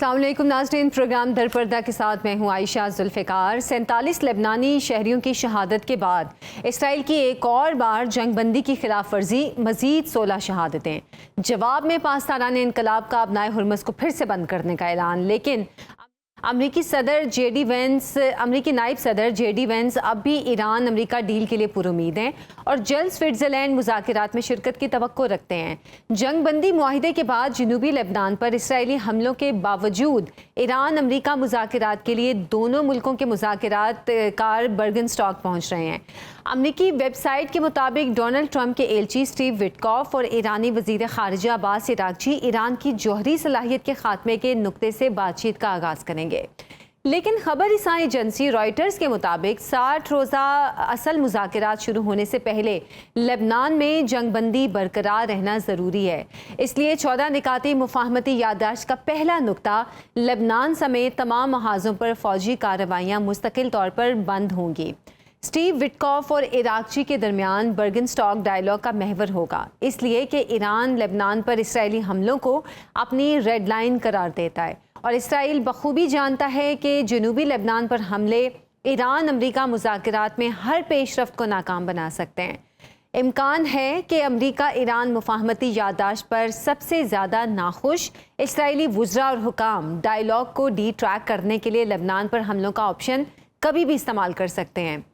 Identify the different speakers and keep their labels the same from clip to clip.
Speaker 1: अस्सलाम वालेकुम नाज़रीन, प्रोग्राम दरपर्दा के साथ मैं हूँ आयशा जुल्फ़िकार। 47 लेबनानी शहरियों की शहादत के बाद इसराइल की एक और बार जंगबंदी की खिलाफ वर्जी, मज़ीद 16 शहादतें। जवाब में पाकिस्तान इनकलाब का अपनाए हुरमस को फिर से बंद करने का ऐलान। लेकिन अमरीकी नायब सदर जेडी वेंस अब भी ईरान अमरीका डील के लिए पुरुमीद हैं और जल्द स्विट्ज़रलैंड मुज़ाकरात में शिरकत की तवक्को रखते हैं। जंगबंदी मुआहिदे के बाद जनूबी लेबनान पर इसराइली हमलों के बावजूद ईरान अमरीका मुज़ाकरात के लिए दोनों मुल्कों के मुज़ाकरात कार बर्गनस्टॉक पहुँच रहे हैं। अमरीकी वेबसाइट के मुताबिक डोनाल्ड ट्रंप के एलची स्टीव विटकॉफ और ईरानी वज़ीर ख़ारिजा अब्बास इराक़ची ईरान की जौहरी सलाहियत के खात्मे के नुक्ते से बातचीत का आगाज़ करेंगे। लेकिन खबर रिसां एजेंसी रॉयटर्स के मुताबिक 60 रोज़ा असल मुज़ाकरात शुरू होने से पहले लेबनान में जंगबंदी बरकरार रहना ज़रूरी है। इसलिए 14 निकाती मुफाहमती याददाश्त का पहला नुक्ता लेबनान समेत तमाम महाज़ों पर फ़ौजी कार्रवाइयाँ मुस्तकिल तौर पर बंद होंगी। स्टीव विटकॉफ और इराक़ची के दरमियान बर्गनस्टॉक डायलॉग का महवर होगा, इसलिए कि ईरान लेबनान पर इसराइली हमलों को अपनी रेड लाइन करार देता है और इसराइल बखूबी जानता है कि जनूबी लेबनान पर हमले ईरान अमरीका मुज़ाकरात में हर पेशरफ्त को नाकाम बना सकते हैं। इम्कान है कि अमरीका ईरान मुफाहमती याददाश्त पर सबसे ज़्यादा नाखुश इसराइली वुज़रा और हुकाम डायलॉग को डी ट्रैक करने के लिए लेबनान पर हमलों का ऑप्शन कभी भी इस्तेमाल कर सकते हैं।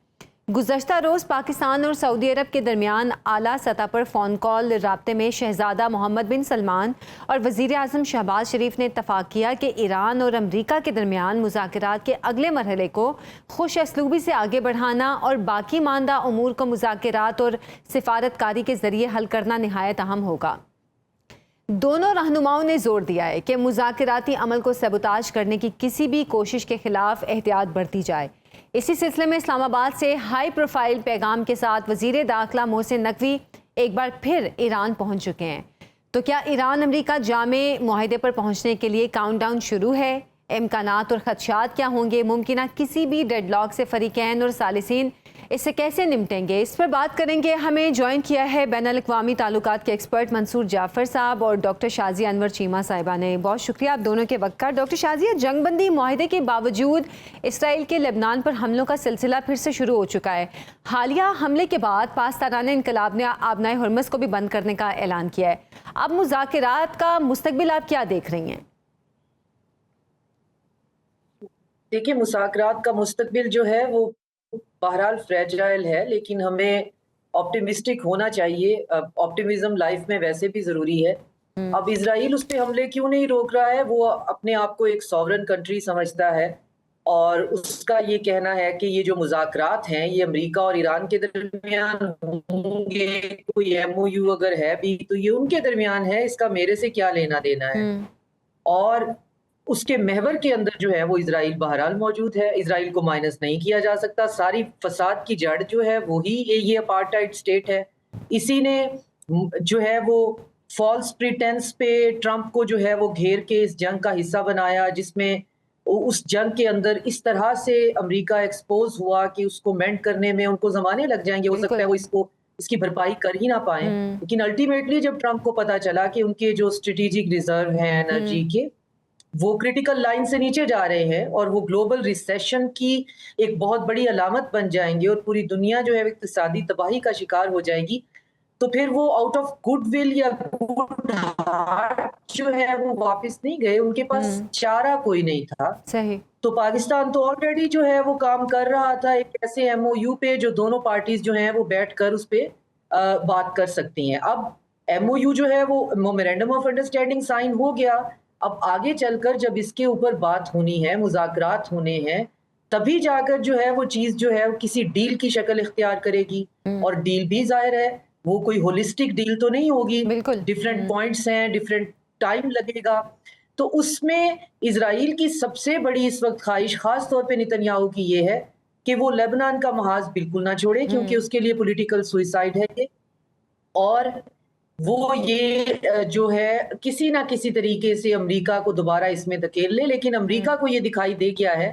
Speaker 1: गुज़श्ता रोज़ पाकिस्तान और सऊदी अरब के दरमियान आला सतह पर फ़ोन कॉल राब्ते में शहज़ादा मोहम्मद बिन सलमान और वज़ीर आज़म शहबाज शरीफ ने इत्तफ़ाक़ किया कि ईरान और अमरीका के दरमियान मुज़ाकरात के अगले मरहले को खुश असलूबी से आगे बढ़ाना और बाकी मानदा उमूर को मुज़ाकरात और सिफारतकारी के ज़रिए हल करना नहायत अहम होगा। दोनों रहनुमाओं ने जोर दिया है कि मुज़ाकराती अमल को सबूताज करने की किसी भी कोशिश के खिलाफ एहतियात बरती जाए। इसी सिलसिले में इस्लामाबाद से हाई प्रोफाइल पैगाम के साथ वज़ीर दाखिला मोहसिन नकवी एक बार फिर ईरान पहुंच चुके हैं। तो क्या ईरान अमरीका जामे मुआहिदे पर पहुंचने के लिए काउंटडाउन शुरू है? इम्कानात और खदशात क्या होंगे? मुमकिन किसी भी डेडलॉक से फ़रीक़ैन और सालिसीन इससे कैसे निपटेंगे? इस पर बात करेंगे। हमें ज्वाइन किया है बैनुल अक़वामी ताल्लुकात के एक्सपर्ट मंसूर जाफ़र साहब और डॉक्टर शाज़िया अनवर चीमा साहिबा ने। बहुत शुक्रिया आप दोनों के वक्त का। डॉक्टर शाज़िया, जंगबंदी मुआहिदे के बावजूद इसराइल के लेबनान पर हमलों का सिलसिला फिर से शुरू हो चुका है। हालिया हमले के बाद पाकिस्तान इनकलाब ने आबनाए हुरमस को भी बंद करने का ऐलान किया है। अब मुज़ाकरात का मुस्तकबिल आप क्या देख रही हैं?
Speaker 2: देखिए, मुज़ाकरात का मुस्तकबिल जो है वो बहरहाल फ्रेजाइल है, लेकिन हमें ऑप्टिमिस्टिक होना चाहिए। ऑप्टिमिज्म लाइफ में वैसे भी ज़रूरी है। अब इजराइल उस पे हमले क्यों नहीं रोक रहा है? वो अपने आप को एक सॉवरन कंट्री समझता है और उसका ये कहना है कि ये जो मुज़ाकरात हैं ये अमेरिका और ईरान के दरमियान होंगे, कोई एमओयू अगर है भी तो ये उनके दरमियान है, इसका मेरे से क्या लेना देना है। और उसके महवर के अंदर जो है वो इजराइल बहरहाल मौजूद है। इजराइल को माइनस नहीं किया जा सकता। सारी फसाद की जड़ जो है वही ये अपार्टाइड स्टेट है। इसी ने जो है वो फॉल्स प्रिटेंस पे ट्रंप को जो है वो घेर के इस जंग का हिस्सा बनाया, जिसमें उस जंग के अंदर इस तरह से अमेरिका एक्सपोज हुआ कि उसको मेंट करने में उनको ज़माने लग जाएंगे। हो सकता है वो इसकी भरपाई कर ही ना पाए। लेकिन अल्टीमेटली जब ट्रंप को पता चला कि उनके जो स्ट्रेटेजिक रिजर्व हैं एनर्जी के, वो क्रिटिकल लाइन से नीचे जा रहे हैं और वो ग्लोबल रिसेशन की एक बहुत बड़ी अलामत बन जाएंगे और पूरी दुनिया जो है इक्तिसादी तबाही का शिकार हो जाएगी, तो फिर वो आउट ऑफ गुडविल या गुड हार्ट जो है वो वापस नहीं गए। उनके पास चारा कोई नहीं था।
Speaker 1: सही।
Speaker 2: तो पाकिस्तान तो ऑलरेडी जो है वो काम कर रहा था एक ऐसे एमओयू पे जो दोनों पार्टीज जो हैं वो बैठकर उस पे बात कर सकती हैं। अब एमओयू जो है वो मेमोरेंडम ऑफ अंडरस्टैंडिंग साइन हो गया। अब आगे चलकर जब इसके ऊपर बात होनी है, मुज़ाकरात होने हैं, तभी जाकर जो है वो चीज़ जो है वो किसी डील की शक्ल इख्तियार करेगी। और डील भी ज़ाहिर है वो कोई होलिस्टिक डील तो नहीं होगी। डिफरेंट पॉइंट्स हैं, डिफरेंट टाइम लगेगा। तो उसमें इजराइल की सबसे बड़ी इस वक्त ख्वाहिश खास तौर पे नेतन्याहू की ये है कि वो लेबनान का महाज बिल्कुल ना छोड़े, क्योंकि उसके लिए पॉलिटिकल सुइसाइड है ये। और वो ये जो है किसी ना किसी तरीके से अमेरिका को दोबारा इसमें धकेल ले। लेकिन अमेरिका को ये दिखाई दे गया है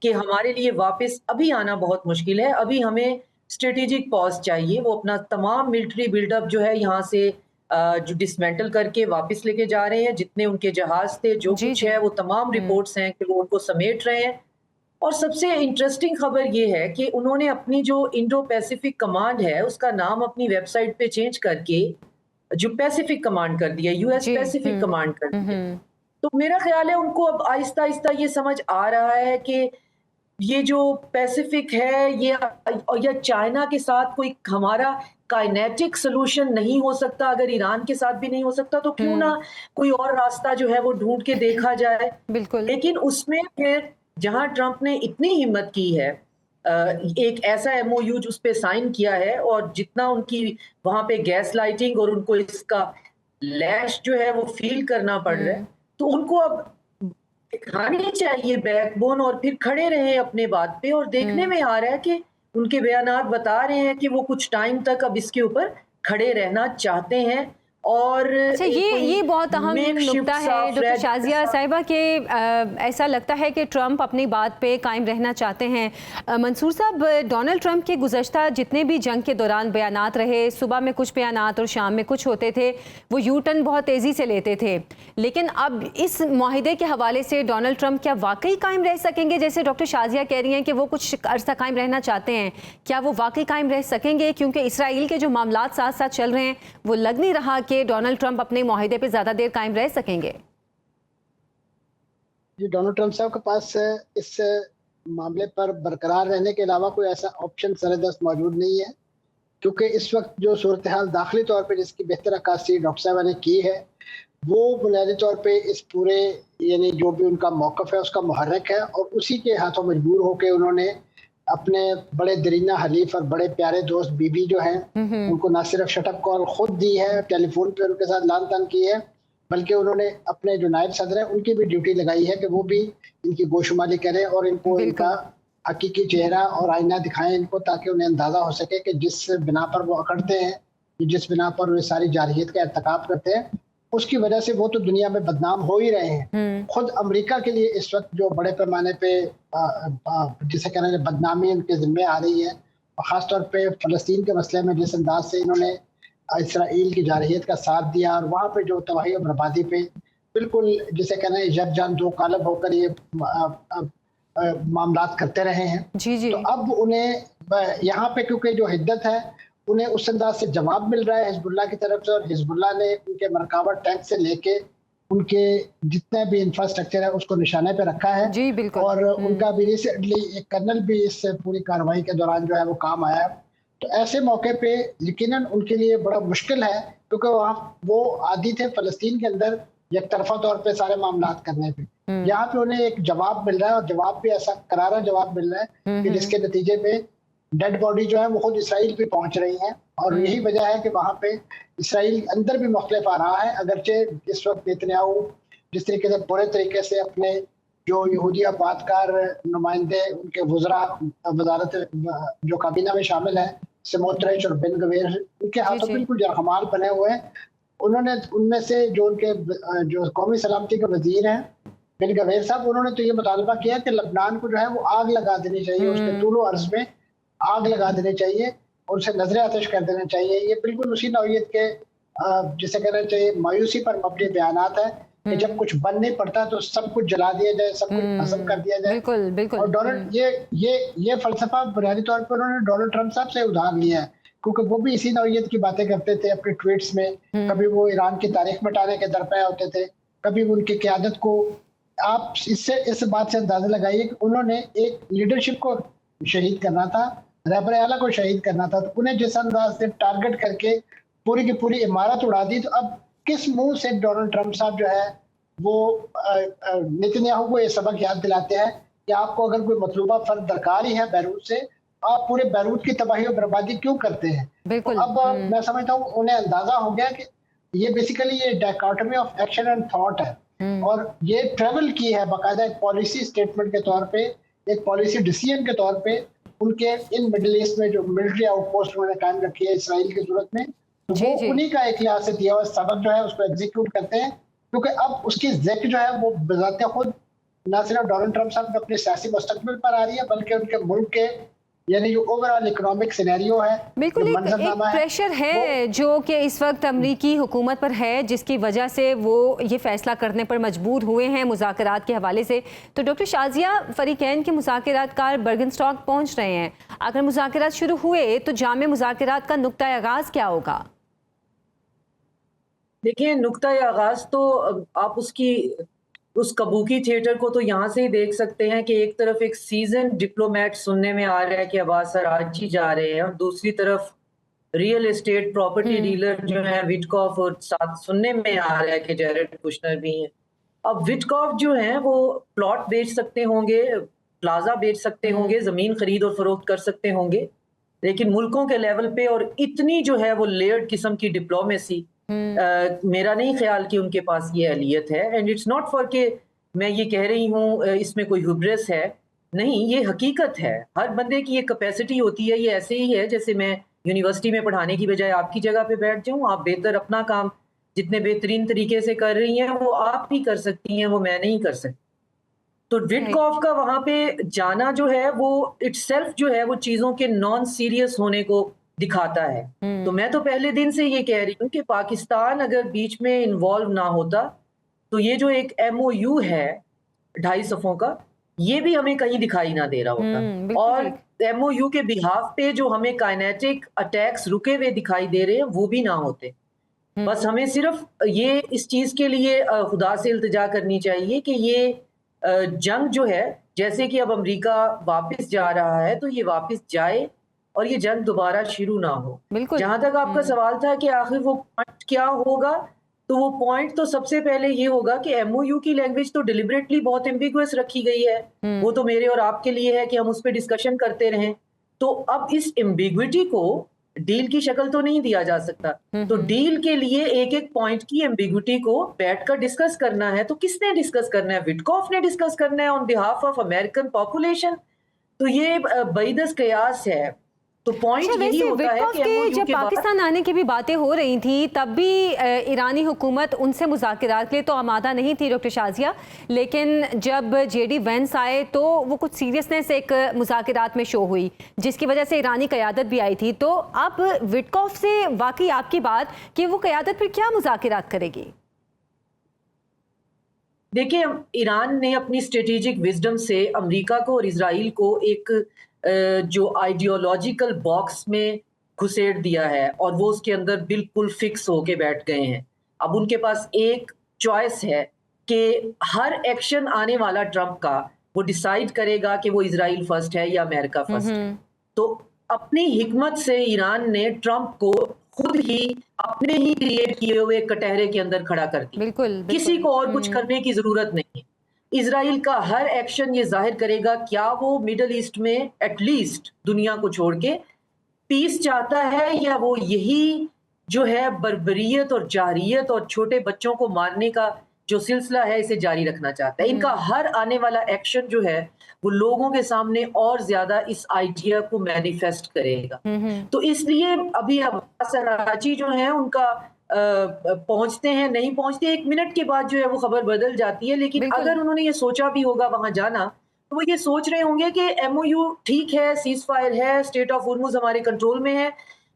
Speaker 2: कि हमारे लिए वापस अभी आना बहुत मुश्किल है। अभी हमें स्ट्रेटेजिक पॉज चाहिए। वो अपना तमाम मिलिट्री बिल्डअप जो है यहाँ से जो डिसमेंटल करके वापस लेके जा रहे हैं, जितने उनके जहाज थे, जो
Speaker 1: जी
Speaker 2: कुछ
Speaker 1: जी।
Speaker 2: है वो तमाम रिपोर्ट्स हैं कि वो उनको समेट रहे हैं। और सबसे इंटरेस्टिंग खबर ये है कि उन्होंने अपनी जो इंडो पैसिफिक कमांड है, उसका नाम अपनी वेबसाइट पे चेंज करके जो पैसिफिक कमांड कर दिया, यूएस
Speaker 1: जी।
Speaker 2: पैसिफिक कमांड कर दिया।
Speaker 1: हम्म।
Speaker 2: तो मेरा ख्याल है उनको अब आहिस्ता-आहिस्ता ये समझ आ रहा है कि ये जो पैसिफिक है ये या चाइना के साथ कोई हमारा काइनेटिक सॉल्यूशन नहीं हो सकता, अगर ईरान के साथ भी नहीं हो सकता तो क्यों ना कोई और रास्ता जो है वो ढूंढ के देखा जाए।
Speaker 1: बिल्कुल।
Speaker 2: लेकिन उसमें फिर जहां ट्रंप ने इतनी हिम्मत की है, एक ऐसा एमओयू उस पे साइन किया है और जितना उनकी वहां पे गैस लाइटिंग और उनको इसका लैश जो है वो फील करना पड़ रहा है, तो उनको अब दिखानी चाहिए बैकबोन और फिर खड़े रहे अपने बात पे। और देखने में आ रहा है कि उनके बयानात बता रहे हैं कि वो कुछ टाइम तक अब इसके ऊपर खड़े रहना चाहते हैं और
Speaker 1: अच्छा, ये बहुत अहम नुक्ता है डॉक्टर शाजिया साहिबा के ऐसा लगता है कि ट्रंप अपनी बात पे कायम रहना चाहते हैं। मंसूर साहब, डोनाल्ड ट्रंप के गुज़श्ता जितने भी जंग के दौरान बयानात रहे, सुबह में कुछ बयानात और शाम में कुछ होते थे, वो यू टर्न बहुत तेज़ी से लेते थे। लेकिन अब इस मुआहिदे के हवाले से डोनाल्ड ट्रंप क्या वाकई कायम रह सकेंगे? जैसे डॉक्टर शाजिया कह रही हैं कि वो कुछ अरसा कायम रहना चाहते हैं, क्या वो वाकई कायम रह सकेंगे? क्योंकि इसराइल के जो मामलात साथ साथ चल रहे हैं, वो लग नहीं रहा कि डोनाल्ड ट्रंप अपने मुआहिदे पे ज्यादा देर कायम रह सकेंगे।
Speaker 3: जी, डोनाल्ड ट्रंप साहब के पास इस मामले पर बरकरार रहने के अलावा कोई ऐसा ऑप्शन सरेदस्त मौजूद नहीं है, क्योंकि इस वक्त जो सूरत हाल दाखिली तौर पे जिसकी बेहतर अक्कासी डॉक्टर साहब ने की है, वो बुनियादी तौर पे इस पूरे यानी जो भी उनका मौक़िफ़ है उसका मुहर्रिक है और उसी के हाथों मजबूर होकर उन्होंने अपने बड़े दरीना हलीफ और बड़े प्यारे दोस्त बीबी जो हैं उनको ना सिर्फ शटअप कॉल खुद दी है, टेलीफोन पे उनके साथ लान तान की है, बल्कि उन्होंने अपने जो नायब सदर हैं उनकी भी ड्यूटी लगाई है कि वो भी इनकी गोशुमारी करें और इनको इनका हकीकी चेहरा और आईना दिखाएं इनको, ताकि उन्हें अंदाज़ा हो सके कि जिस बिना पर वो अकड़ते हैं, जिस बिना पर वो सारी जारहियत का इर्तिकाब करते हैं, उसकी वजह से वो तो दुनिया में बदनाम हो ही रहे हैं। खुद अमेरिका के लिए इस वक्त जो बड़े पैमाने पे जिसे कहना है बदनामी उनके जिम्मे आ रही है, और ख़ासतौर पे फ़लस्तीन के मसले में जिस अंदाज से इन्होंने इसराइल की जारहियत का साथ दिया और वहाँ पे जो तबाही और बर्बादी पे बिल्कुल जिसे कहना है यकजान दो कालब होकर ये मामलात करते रहे हैं।
Speaker 1: जी जी।
Speaker 3: तो अब उन्हें यहाँ पे क्योंकि जो हिद्दत है उन्हें उस अंदाज से जवाब मिल रहा है हिजबुल्लाह की तरफ से, और हिजबुल्लाह ने उनके मरकावा टैंक से लेके उनके जितने भी इंफ्रास्ट्रक्चर है उसको निशाने पे रखा है।
Speaker 1: जी बिल्कुल।
Speaker 3: और उनका भी रिसेंटली एक कर्नल भी इस पूरी कार्रवाई के दौरान जो है वो काम आया है। तो ऐसे मौके पे यकीनन उनके लिए बड़ा मुश्किल है, क्योंकि वहाँ वो आदी थे फ़लस्तीन के अंदर एक तरफा तौर पे सारे मामलात करने पे। यहाँ पे उन्हें एक जवाब मिल रहा है, और जवाब भी ऐसा करारा जवाब मिल रहा है कि जिसके नतीजे में डेड बॉडी जो है वो खुद इसराइल पे पहुंच रही है। और यही वजह है कि वहाँ पे इसराइल अंदर भी मुख्तलिफ आ रहा है। अगरचे इस वक्त नेतन्याहू जिस तरीके से बुरे तरीके से अपने जो यहूदी आबादकार नुमाइंदे उनके वज़रा वजारत जो काबीना में शामिल है स्मोट्रिच और बिन गवेर, उनके हाथों बिल्कुल जरखमाल बने हुए हैं। उन्होंने उनमें से जो उनके जो कौमी सलामती के वजीर हैं बिन गवेर साहब, उन्होंने तो ये मुतालबा किया कि लबनान को जो है वो आग लगा देनी चाहिए, उसके तूलो अर्ज में आग लगा देनी चाहिए और उसे नजर आतिश कर देना चाहिए। ये बिल्कुल उसी नौइयत के जिसे कहना चाहिए मायूसी पर मबनी बयानात है कि जब कुछ बन नहीं पड़ता तो सब कुछ जला दिया जाए, सब कुछ खत्म कर दिया जाए।
Speaker 1: बिल्कुल बिल्कुल।
Speaker 3: और डोनाल्ड ये फलसफा बुनियादी तौर पर उन्होंने डोनाल्ड ट्रंप साहब से उधार लिया है, क्योंकि वो भी इसी नौइयत की बातें करते थे अपने ट्वीट्स में। कभी वो ईरान की तारीख मिटाने के दरपे होते थे, कभी वो उनकी क़यादत को, आप इससे इस बात से अंदाजा लगाइए कि उन्होंने एक लीडरशिप को शहीद करना था, रहबर आला को शहीद करना था, तो उन्हें जिस अंदाज से टारगेट करके पूरी की पूरी इमारत उड़ा दी। तो अब किस मुंह से डोनाल्ड ट्रंप साहब जो है वो नेतन्याहू को ये सबक याद दिलाते हैं कि आपको अगर कोई मतलूबा फर्द दरकार ही है बैरूत से, आप पूरे बैरूत की तबाही और बर्बादी क्यों करते हैं? तो अब मैं समझता हूँ उन्हें अंदाजा हो गया कि ये बेसिकली ये dichotomy of action and thought है, और ये ट्रेवल की है बाकायदा एक पॉलिसी स्टेटमेंट के तौर पे, एक पॉलिसी डिसीजन के तौर पे। उनके इन मिडिल ईस्ट में जो मिलिट्री आउटपोस्ट उन्होंने कायम रखी है इसराइल की सूरत में, तो वो उन्हीं का एक लिहाज से दिया हुआ सबक जो है उसको एग्जीक्यूट करते हैं, क्योंकि अब उसकी ज़िक्र जो है वो बजाते खुद ना सिर्फ डोनाल्ड ट्रंप साहब अपने सियासी मुस्तकबिल पर आ रही है, बल्कि उनके मुल्क के यानी जो ओवरऑल इकोनॉमिक सिनेरियो है,
Speaker 1: बिल्कुल
Speaker 3: जो
Speaker 1: एक
Speaker 3: मंजरनामा है,
Speaker 1: प्रेशर है जो कि इस वक्त अमरीकी हुकूमत पर है, जिसकी वजह से वो ये फैसला करने पर मजबूर हुए हैं मुज़ाकरात के हवाले से। तो डॉक्टर शाज़िया, फरीकैन के मुज़ाकरातकार बर्गनस्टॉक पहुंच रहे हैं। अगर मुज़ाकरात शुरू हुए तो जामे मुज़ाकरात का नुक्ता आगाज़ क्या होगा?
Speaker 2: देखिए, नुक्ता आगाज तो आप उस कबूकी थिएटर को तो यहाँ से ही देख सकते हैं कि एक तरफ एक सीजन डिप्लोमेट सुनने में आ रहा है कि अब्बास अरागची जा रहे हैं, और दूसरी तरफ रियल एस्टेट प्रॉपर्टी डीलर जो है विटकॉफ, और साथ सुनने में आ रहा है कि जेरेड कुशनर भी हैं। अब विटकॉफ जो है वो प्लॉट बेच सकते होंगे, प्लाजा बेच सकते होंगे, जमीन खरीद और फरोख्त कर सकते होंगे, लेकिन मुल्कों के लेवल पे और इतनी जो है वो लेयर्ड किस्म की डिप्लोमेसी, मेरा नहीं ख्याल कि उनके पास ये अहलियत है। एंड इट्स नॉट फॉर के मैं ये कह रही हूँ इसमें कोई हुब्रेस है, नहीं, ये हकीकत है। हर बंदे की ये कैपेसिटी होती है। ये ऐसे ही है जैसे मैं यूनिवर्सिटी में पढ़ाने की बजाय आपकी जगह पे बैठ जाऊँ, आप बेहतर अपना काम जितने बेहतरीन तरीके से कर रही हैं वो आप ही कर सकती हैं, वो मैं नहीं कर सकती। तो विटकॉफ का वहां पे जाना जो है वो इटसेल्फ जो है वो चीजों के नॉन सीरियस होने को दिखाता है। तो मैं तो पहले दिन से ये कह रही हूँ कि पाकिस्तान अगर बीच में इन्वॉल्व ना होता तो ये जो एक MOU है 2.5 सफ़ों का, ये भी हमें कहीं दिखाई ना दे रहा होता। और MOU के बिहाफ पे जो हमें काइनेटिक अटैक्स रुके हुए दिखाई दे रहे हैं वो भी ना होते। बस हमें सिर्फ ये इस चीज के लिए खुदा से इल्तिजा करनी चाहिए कि ये जंग जो है, जैसे कि अब अमेरिका वापस जा रहा है तो ये वापस जाए और ये जंग दोबारा शुरू ना हो। जहां तक आपका सवाल था कि आखिर वो पॉइंट क्या होगा, तो वो पॉइंट तो सबसे पहले ये होगा कि MOU की लैंग्वेज तो डिलिबरेटली बहुत एम्बिगुअस रखी गई है। वो तो मेरे और आपके लिए है कि हम उस पर डिस्कशन करते रहें। तो अब इस एम्बिग्विटी को डील की शक्ल तो नहीं दिया जा सकता। तो डील के लिए एक एक पॉइंट की एम्बिग्विटी को बैठकर डिस्कस करना है। तो किसने डिस्कस करना है? विटकॉफ ने डिस्कस करना है on behalf of American population. तो ये बईदस कयास है। तो पॉइंट यही होता है कि
Speaker 1: के जब पाकिस्तान आने की भी बातें हो रही थी तब भी ईरानी हुकूमत उनसे मुज़ाकरात के लिए तो आमादा नहीं थी डॉक्टर शाज़िया, लेकिन जब JD वेंस आए तो वो कुछ सीरियसनेस एक मुज़ाकरात में शो हुई, जिसकी वजह से ईरानी क़यादत भी आई थी। तो अब विटकॉफ से वाकई आपकी बात कि वो क़यादत फिर क्या मुज़ाकरात करेगी?
Speaker 2: देखिए, ईरान ने अपनी स्ट्रेटेजिक विजडम से अमेरिका को और इजराइल को एक जो आइडियोलॉजिकल बॉक्स में घुसेड़ दिया है और वो उसके अंदर बिल्कुल फिक्स होके बैठ गए हैं। अब उनके पास एक चॉइस है कि हर एक्शन आने वाला ट्रंप का वो डिसाइड करेगा कि वो इजराइल फर्स्ट है या अमेरिका फर्स्ट है। तो अपनी हिकमत से ईरान ने ट्रंप को खुद ही अपने ही क्रिएट किए हुए कटहरे के अंदर खड़ा कर दिया।
Speaker 1: बिल्कुल।
Speaker 2: किसी को और कुछ करने की जरूरत नहीं है। इजराइल का हर एक्शन ये जाहिर करेगा क्या वो मिडल ईस्ट में एटलीस्ट दुनिया को छोड़ के पीस चाहता है, या वो यही जो है बर्बरियत और जारियत और छोटे बच्चों को मारने का जो सिलसिला है इसे जारी रखना चाहता है। इनका हर आने वाला एक्शन जो है वो लोगों के सामने और ज्यादा इस आइडिया को मैनिफेस्ट करेगा। तो इसलिए अभी अब्बास अरागची जो है उनका पहुंचते हैं नहीं पहुंचते, 1 मिनट के बाद जो है वो खबर बदल जाती है। लेकिन अगर उन्होंने ये सोचा भी होगा वहां जाना, तो वो ये सोच रहे होंगे कि MOU ठीक है, सीज फायर है, स्टेट ऑफ हुर्मुज हमारे कंट्रोल में है,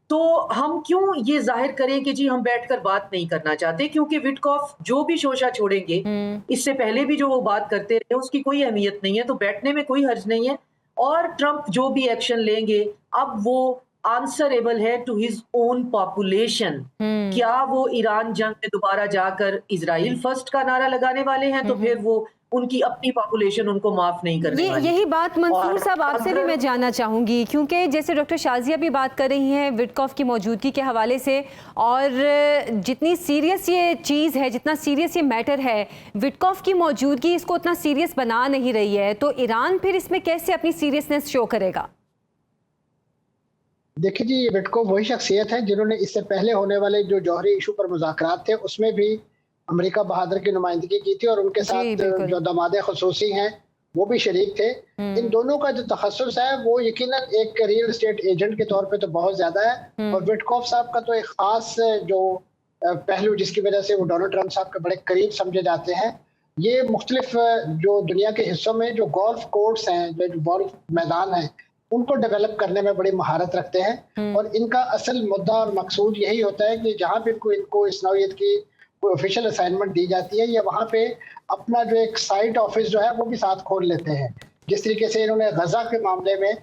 Speaker 2: तो हम क्यों ये जाहिर करें कि जी हम बैठकर बात नहीं करना चाहते, क्योंकि विटकॉफ जो भी शोशा छोड़ेंगे इससे पहले भी जो वो बात करते रहे उसकी कोई अहमियत नहीं है, तो बैठने में कोई हर्ज नहीं है। और ट्रंप जो भी एक्शन लेंगे अब वो आंसरेबल है टू हिज ओन पॉपुलेशन। क्या वो ईरान जंग में दोबारा जाकर इजराइल फर्स्ट का नारा लगाने वाले हैं? तो फिर वो उनकी अपनी पॉपुलेशन उनको माफ नहीं करने वाली।
Speaker 1: यही बात मंसूर साहब आपसे भी मैं जानना चाहूंगी, क्योंकि जैसे डॉक्टर शाज़िया भी बात कर रही हैं विटकॉफ की मौजूदगी के हवाले से, और जितनी सीरियस ये चीज़ है, जितना सीरियस ये मैटर है, विटकॉफ की मौजूदगी इसको उतना सीरियस बना नहीं रही है, तो ईरान फिर इसमें कैसे अपनी सीरियसनेस शो करेगा?
Speaker 3: देखिए जी, विटकॉफ वही शख्सियत है जिन्होंने इससे पहले होने वाले जो जौहरी इशू पर मुज़ाकरात थे उसमें भी अमेरिका बहादुर की नुमाइंदगी की थी, और उनके साथ जो दामाद खसूसी हैं वो भी शरीक थे। इन दोनों का जो तखस्सुस है वो यकीनन एक रियल एस्टेट एजेंट के तौर पे तो बहुत ज्यादा है, और विटकॉफ साहब का तो एक खास जो पहलू जिसकी वजह से वो डोनाल्ड ट्रंप साहब के बड़े करीब समझे जाते हैं, ये मुख्तलिफ जो दुनिया के हिस्सों में जो गोल्फ कोर्ट्स हैं, जो गोल्फ मैदान हैं, उनको डेवलप करने में बड़ी महारत रखते हैं। और इनका असल मुद्दा और मकसूद यही होता है कि जहाँ भी इनको इस नौइयत की कोई ऑफिशियल असाइनमेंट दी जाती है, या वहाँ पे अपना जो एक साइड ऑफिस जो है वो भी साथ खोल लेते हैं। जिस तरीके से इन्होंने गजा के मामले में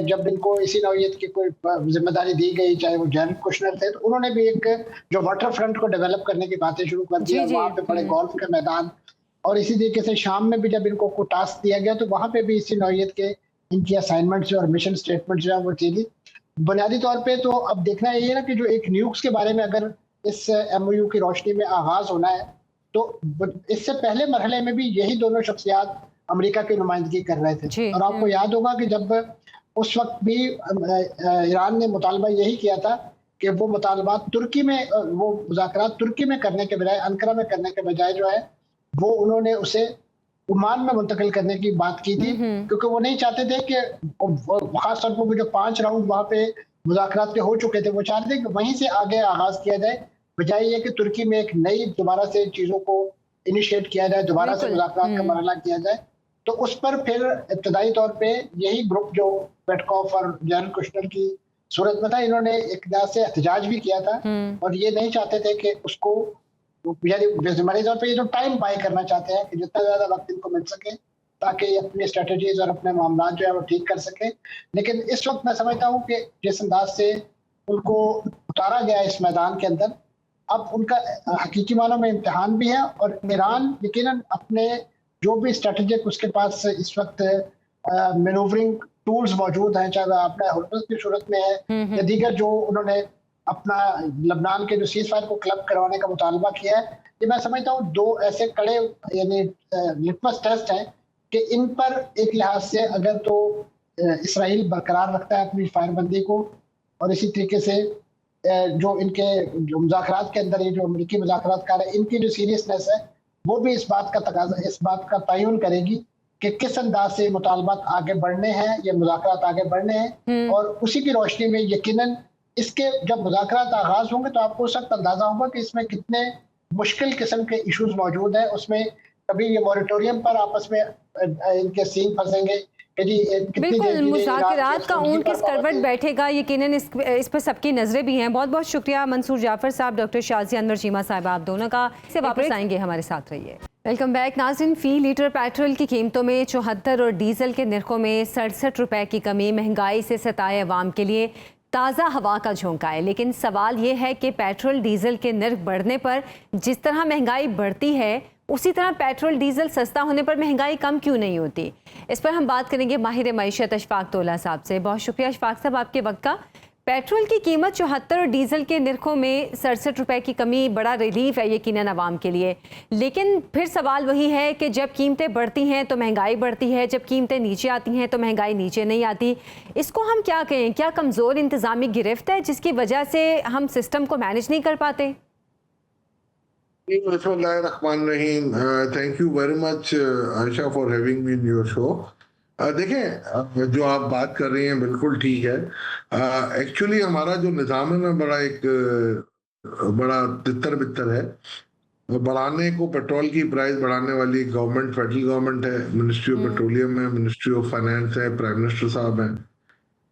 Speaker 3: जब इनको इसी नौइयत की कोई जिम्मेदारी दी गई, चाहे वो जैरेड कुशनर थे, तो उन्होंने भी एक जो वाटर फ्रंट को डेवलप करने की बातें शुरू कर दी। वहाँ पे बड़े गोल्फ के मैदान, और इसी तरीके से शाम में भी जब इनको कोई टास्क दिया गया तो वहाँ पे भी इसी नौइयत के इनकी असाइनमेंट जो और मिशन स्टेटमेंट जो है वो थी। बुनियादी तौर पे तो अब देखना ये है ना कि जो एक न्यूक्स के बारे में अगर इस MOU की रोशनी में आगाज होना है, तो इससे पहले मरहले में भी यही दोनों शख्सियात अमेरिका की नुमाइंदगी कर रहे थे। और आपको याद होगा कि जब उस वक्त भी ईरान ने मुतालबा यही किया था कि वो मुतालबात तुर्की में, वो मुज़ाकरात तुर्की में करने के बजाय, अंकारा में करने के बजाय जो है वो उन्होंने उसे ओमान में मुंतकिल करने की बात की थी, क्योंकि वो नहीं चाहते थे कि खास तौर पर जो 5 राउंड वहाँ पे मुज़ाकरात के हो चुके थे, वो चाहते थे कि वहीं से आगे आगाज किया जाए, बजाय ये कि तुर्की में एक नई दोबारा से चीज़ों को इनिशिएट किया जाए, दोबारा से मुज़ाकरात का मरहला किया जाए। तो उस पर फिर इब्तदाई तौर पे यही ग्रुप जो पेटकॉफ और जैरेड कुशनर की सूरत में था, इन्होंने एक तरह से एहतजाज भी किया था, और ये नहीं चाहते थे कि उसको, जिम्मेदारी तौर पे ये जो टाइम बाय करना चाहते हैं कि जितना ज्यादा वक्त इनको मिल सके ताकि अपनी स्ट्रेटजीज और अपने मामला जो है वो ठीक कर सके। लेकिन इस वक्त मैं समझता हूँ कि जिस अंदाज से उनको उतारा गया इस मैदान के अंदर, अब उनका हकीकी मानों में इम्तिहान भी है। और ईरान यकीनन अपने जो भी स्ट्रेटेजिक उसके पास इस वक्त मैनूवरिंग टूल्स मौजूद हैं, चाहे वह अपने हुर्मुज़ की सूरत में है या दीगर जो उन्होंने अपना लबनान के जो सीज फायर को क्लब करवाने का मुतालबा किया है, ये मैं समझता हूँ 2 ऐसे कड़े यानी लिटमस टेस्ट हैं कि इन पर एक लिहाज से अगर तो इसराइल बरकरार रखता है अपनी फायरबंदी को, और इसी तरीके से जो इनके जो मुज़ाकरात के अंदर ये जो अमेरिकी मुज़ाकरातकार है, इनकी जो सीरियसनेस है वो भी इस बात का तयन करेगी कि किस अंदाज से मुतालबात आगे बढ़ने हैं, ये मुज़ाकरात आगे बढ़ने हैं। और उसी की रोशनी में यकीनन इसके जब मुज़ाकरात आगाज होंगे तो आपको उस वक्त अंदाजा होगा कि इसमें कितने मुश्किल किस्म के इश्यूज मौजूद हैं। उसमें कभी ये मॉरिटोरियम पर आपस में इनके सीन फंसेंगे कि जी
Speaker 1: बिल्कुल मुज़ाकरात का ऊंट किस करवट बैठेगा, यकीनन इस पर सबकी नजरें भी हैं। बहुत बहुत शुक्रिया मंसूर जाफर साहब, डॉक्टर शाज़िया अनवर चीमा साहब, आप दोनों का। से वापस आएंगे, हमारे साथ रहिए। वेलकम बैक नाज़रीन। फी लीटर पेट्रोल की कीमतों में 74 और डीजल के नरखों में 67 रुपए की कमी महंगाई से सताए अवाम के लिए ताज़ा हवा का झोंका है। लेकिन सवाल ये है कि पेट्रोल डीजल के नर्ख बढ़ने पर जिस तरह महंगाई बढ़ती है, उसी तरह पेट्रोल डीजल सस्ता होने पर महंगाई कम क्यों नहीं होती। इस पर हम बात करेंगे माहिर मईशत अशफाक तोला साहब से। बहुत शुक्रिया अशफाक साहब आपके वक्त का। पेट्रोल की कीमत 74 और डीजल के नरखों में 67 रुपए की कमी बड़ा रिलीफ है यकीनन आवाम के लिए। लेकिन फिर सवाल वही है कि जब कीमतें बढ़ती हैं तो महंगाई बढ़ती है, जब कीमतें नीचे आती हैं तो महंगाई नीचे नहीं आती। इसको हम क्या कहें? क्या कमज़ोर इंतज़ामी गिरफ्त है जिसकी वजह से हम सिस्टम को मैनेज नहीं कर पाते?
Speaker 4: बिस्मिल्लाहिर्रहमानिर्रहीम। Thank you very much Ayesha for having me in your show. देखें, जो आप बात कर रही हैं बिल्कुल ठीक है। एक्चुअली हमारा जो निज़ाम है ना बड़ा तितर बितर है। बढ़ाने को पेट्रोल की प्राइस बढ़ाने वाली गवर्नमेंट, फेडरल गवर्नमेंट है, मिनिस्ट्री ऑफ पेट्रोलियम है, मिनिस्ट्री ऑफ फाइनेंस है, प्राइम मिनिस्टर साहब हैं।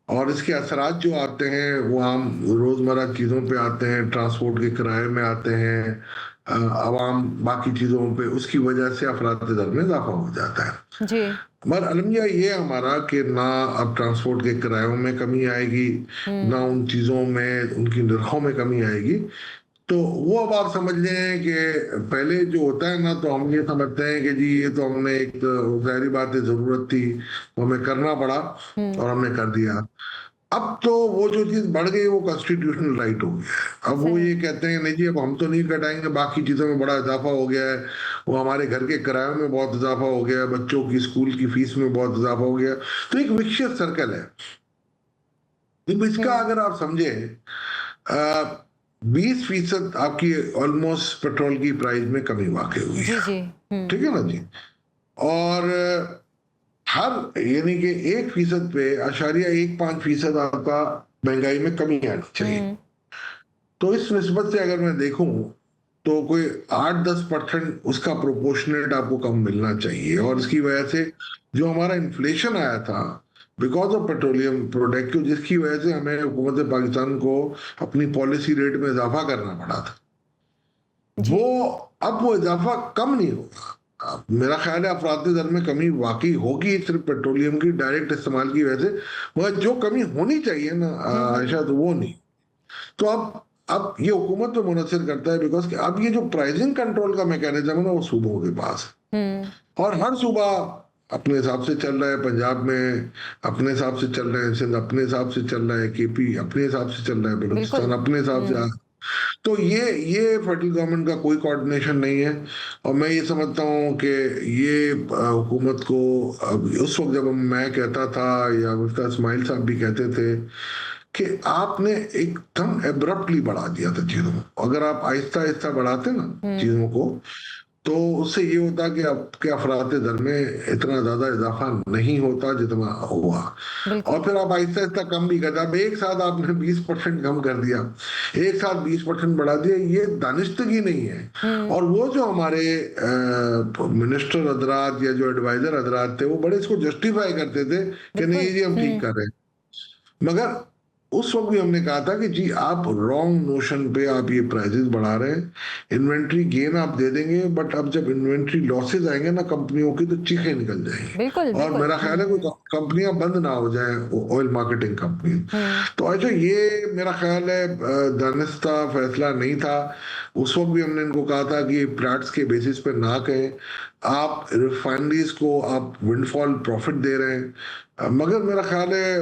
Speaker 4: और इसके असरात जो आते हैं वो आम रोज़मर्रा चीज़ों पे आते हैं, ट्रांसपोर्ट के किराए में आते हैं, आवाम बाकी चीज़ों पे, उसकी वजह से अफरात दर में इजाफा हो जाता है जी। मगर अलमिया ये हमारा कि ना अब ट्रांसपोर्ट के किरायों में कमी आएगी, ना उन चीज़ों में उनकी नरखों में कमी आएगी। तो वो अब आप समझ लें कि पहले जो होता है ना, तो हम ये समझते हैं कि जी ये तो हमने एक ज़ाहिरी बात है, ज़रूरत थी तो हमें करना पड़ा और हमने कर दिया। अब तो वो जो चीज बढ़ गई वो कॉन्स्टिट्यूशनल राइट हो गया। अब वो ये कहते हैं नहीं जी अब हम तो नहीं कटाएंगे, बाकी चीजों में बड़ा इजाफा हो गया है, वो हमारे घर के किराए में बहुत इजाफा हो गया है, बच्चों की स्कूल की फीस में बहुत इजाफा हो गया। तो एक विशियस सर्कल है। इसका अगर आप समझे 20% आपकी ऑलमोस्ट पेट्रोल की प्राइस में कमी वाकई हुई है, ठीक है ना जी। और हर यानी कि 1% पे 0.15% आपका महंगाई में कमी आनी चाहिए। तो इस निस्बत से अगर मैं देखूं तो कोई 8-10% उसका प्रोपोर्शनेट आपको कम मिलना चाहिए। और इसकी वजह से जो हमारा इन्फ्लेशन आया था बिकॉज ऑफ पेट्रोलियम प्रोडक्ट, जिसकी वजह से हमें हुकूमत पाकिस्तान को अपनी पॉलिसी रेट में इजाफा करना पड़ा था।
Speaker 1: जी।
Speaker 4: वो इजाफा कम नहीं होगा। मेरा ख्याल है अफराद दर में कमी वाकई होगी सिर्फ पेट्रोलियम की डायरेक्ट इस्तेमाल की वजह से, मगर जो कमी होनी चाहिए ना आयशा, तो वो नहीं। तो अब ये हुकूमत पे मुनसर करता है, बिकॉज अब ये जो प्राइसिंग कंट्रोल का मैकेनिज्म है ना, वो सूबों के पास है, और हर सूबा अपने हिसाब से चल रहा है। पंजाब में अपने हिसाब से चल रहे हैं, सिंध अपने हिसाब से चल रहा है, केपी अपने हिसाब से चल रहा है, बलूचिस्तान अपने हिसाब से। तो ये फेडरल गवर्नमेंट का कोई कोऑर्डिनेशन नहीं है। और मैं ये समझता हूँ कि ये हुकूमत को उस वक्त जब मैं कहता था या मुफ्ती इस्माइल साहब भी कहते थे कि आपने एकदम एब्रप्टली बढ़ा दिया था चीजों को। अगर आप आहिस्ता आहिस्ता बढ़ाते ना चीजों को, तो उससे ये होता कि आपके अफराद दर में इतना ज्यादा इजाफा नहीं होता जितना हुआ, और फिर आप आहिस्ता आहिस्ता कम भी करते। अब एक साथ आपने 20% कम कर दिया, एक साथ 20% बढ़ा दिया, ये दानिशतगी नहीं है। और वो जो हमारे मिनिस्टर हजरात या जो एडवाइजर हजरात थे, वो बड़े इसको जस्टिफाई करते थे कि नहीं जी हम ठीक कर रहे हैं, मगर उस वक्त भी हमने कहा था कि जी आप रॉन्ग नोशन पे आप ये प्राइसेस बढ़ा रहे हैं। इन्वेंट्री गेन आप दे देंगे, बट अब जब इन्वेंट्री लॉसेज आएंगे ना कंपनियों की, तो चीखें निकल जाएंगी।
Speaker 1: बिल्कुल,
Speaker 4: और मेरा ख्याल है कोई कंपनियां बंद ना हो जाएं, ऑयल मार्केटिंग कंपनी। तो अच्छा, ये मेरा ख्याल है दानिस्ता फैसला नहीं था। उस वक्त भी हमने इनको कहा था कि प्लैट्स के बेसिस पे ना कहें, आप रिफाइनरीज को आप विंडफॉल प्रॉफिट दे रहे हैं। मगर मेरा ख्याल है